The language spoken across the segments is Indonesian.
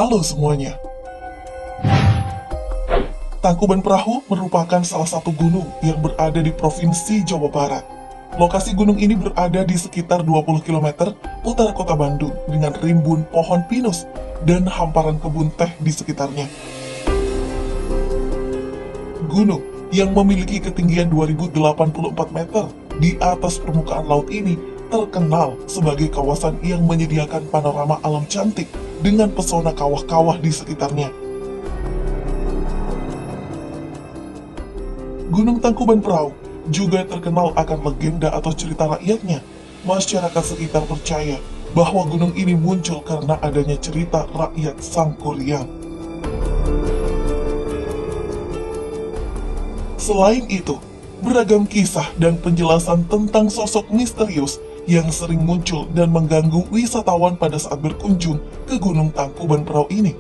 Halo semuanya. Tangkuban Perahu merupakan salah satu gunung yang berada di Provinsi Jawa Barat. Lokasi gunung ini berada di sekitar 20 km utara kota Bandung dengan rimbun pohon pinus dan hamparan kebun teh di sekitarnya. Gunung yang memiliki ketinggian 2084 meter di atas permukaan laut ini terkenal sebagai kawasan yang menyediakan panorama alam cantik dengan pesona kawah-kawah di sekitarnya. Gunung Tangkuban Perahu juga terkenal akan legenda atau cerita rakyatnya. Masyarakat sekitar percaya bahwa gunung ini muncul karena adanya cerita rakyat Sangkuriang. Selain itu, beragam kisah dan penjelasan tentang sosok misterius yang sering muncul dan mengganggu wisatawan pada saat berkunjung ke Gunung Tangkuban Perahu ini.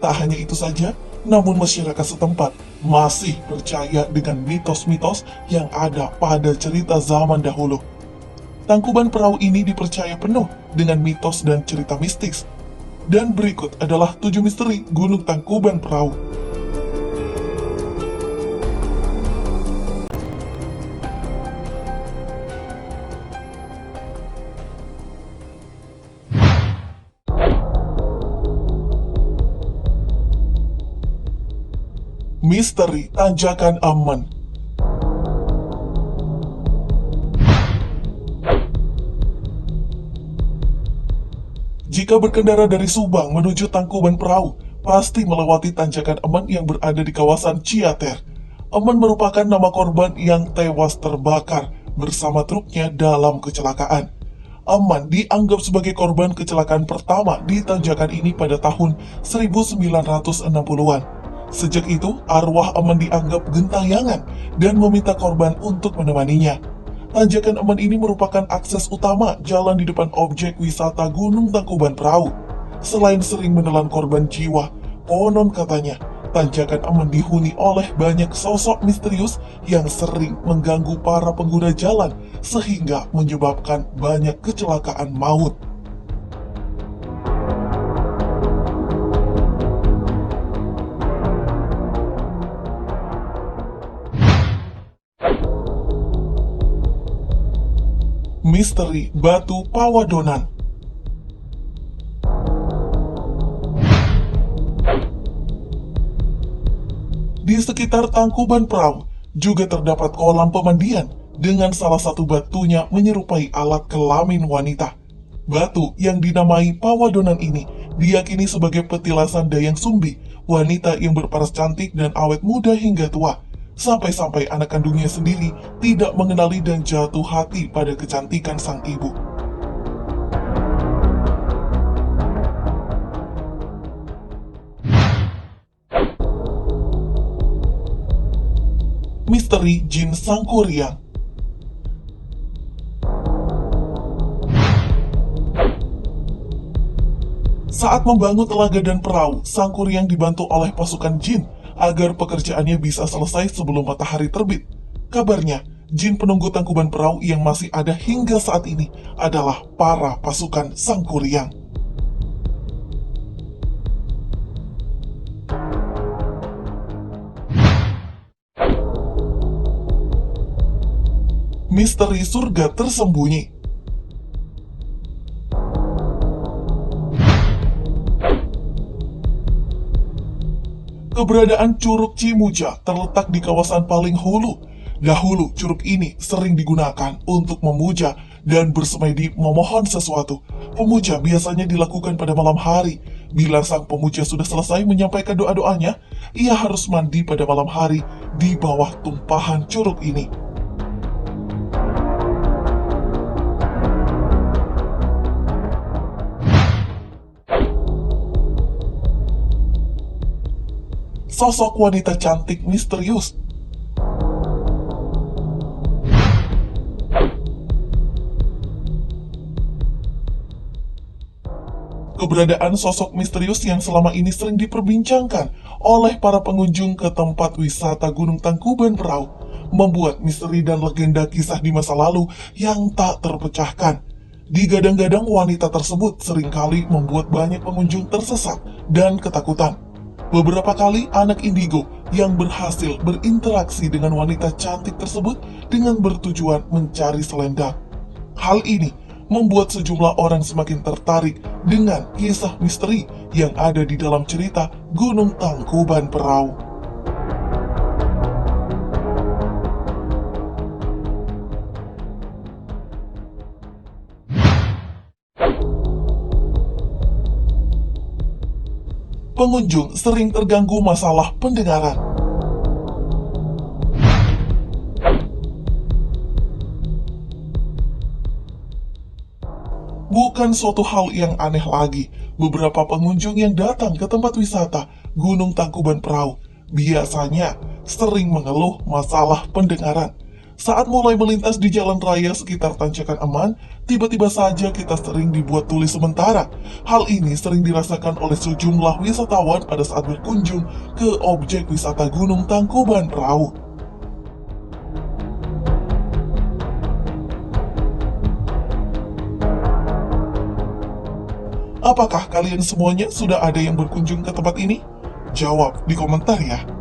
Tak hanya itu saja, namun masyarakat setempat masih percaya dengan mitos-mitos yang ada pada cerita zaman dahulu. Tangkuban Perahu ini dipercaya penuh dengan mitos dan cerita mistis. Dan berikut adalah 7 misteri Gunung Tangkuban Perahu. Misteri Tanjakan Aman. Jika berkendara dari Subang menuju Tangkuban Perahu, pasti melewati Tanjakan Aman yang berada di kawasan Ciater. Aman merupakan nama korban yang tewas terbakar bersama truknya dalam kecelakaan. Aman dianggap sebagai korban kecelakaan pertama di tanjakan ini pada tahun 1960-an. Sejak itu, arwah Aman dianggap gentayangan dan meminta korban untuk menemaninya. Tanjakan Aman ini merupakan akses utama jalan di depan objek wisata Gunung Tangkuban Perahu. Selain sering menelan korban jiwa, konon katanya, Tanjakan Aman dihuni oleh banyak sosok misterius yang sering mengganggu para pengguna jalan sehingga menyebabkan banyak kecelakaan maut. Misteri Batu Pawadonan. Di sekitar Tangkuban Perahu juga terdapat kolam pemandian dengan salah satu batunya menyerupai alat kelamin wanita. Batu yang dinamai Pawadonan ini diyakini sebagai petilasan Dayang Sumbi, wanita yang berparas cantik dan awet muda hingga tua. Sampai-sampai anak kandungnya sendiri tidak mengenali dan jatuh hati pada kecantikan sang ibu. Misteri Jin Sangkuriang. Saat membangun telaga dan perahu, Sangkuriang dibantu oleh pasukan jin agar pekerjaannya bisa selesai sebelum matahari terbit. Kabarnya, jin penunggu Tangkuban Perahu yang masih ada hingga saat ini adalah para pasukan Sangkuriang. Misteri Surga Tersembunyi. Keberadaan Curug Cimuja terletak di kawasan paling hulu. Dahulu, curug ini sering digunakan untuk memuja dan bersemedi memohon sesuatu. Pemuja biasanya dilakukan pada malam hari. Bila sang pemuja sudah selesai menyampaikan doa-doanya, ia harus mandi pada malam hari di bawah tumpahan curug ini. Sosok wanita cantik misterius. Keberadaan sosok misterius yang selama ini sering diperbincangkan oleh para pengunjung ke tempat wisata Gunung Tangkuban Perahu membuat misteri dan legenda kisah di masa lalu yang tak terpecahkan. Digadang-gadang wanita tersebut seringkali membuat banyak pengunjung tersesat dan ketakutan. Beberapa kali anak indigo yang berhasil berinteraksi dengan wanita cantik tersebut dengan bertujuan mencari selendang. Hal ini membuat sejumlah orang semakin tertarik dengan kisah misteri yang ada di dalam cerita Gunung Tangkuban Perahu. Pengunjung sering terganggu masalah pendengaran. Bukan suatu hal yang aneh lagi, beberapa pengunjung yang datang ke tempat wisata Gunung Tangkuban Perahu biasanya sering mengeluh masalah pendengaran. Saat mulai melintas di jalan raya sekitar Tanjakan Aman, tiba-tiba saja kita sering dibuat tuli sementara. Hal ini sering dirasakan oleh sejumlah wisatawan pada saat berkunjung ke objek wisata Gunung Tangkuban Perahu. Apakah kalian semuanya sudah ada yang berkunjung ke tempat ini? Jawab di komentar ya.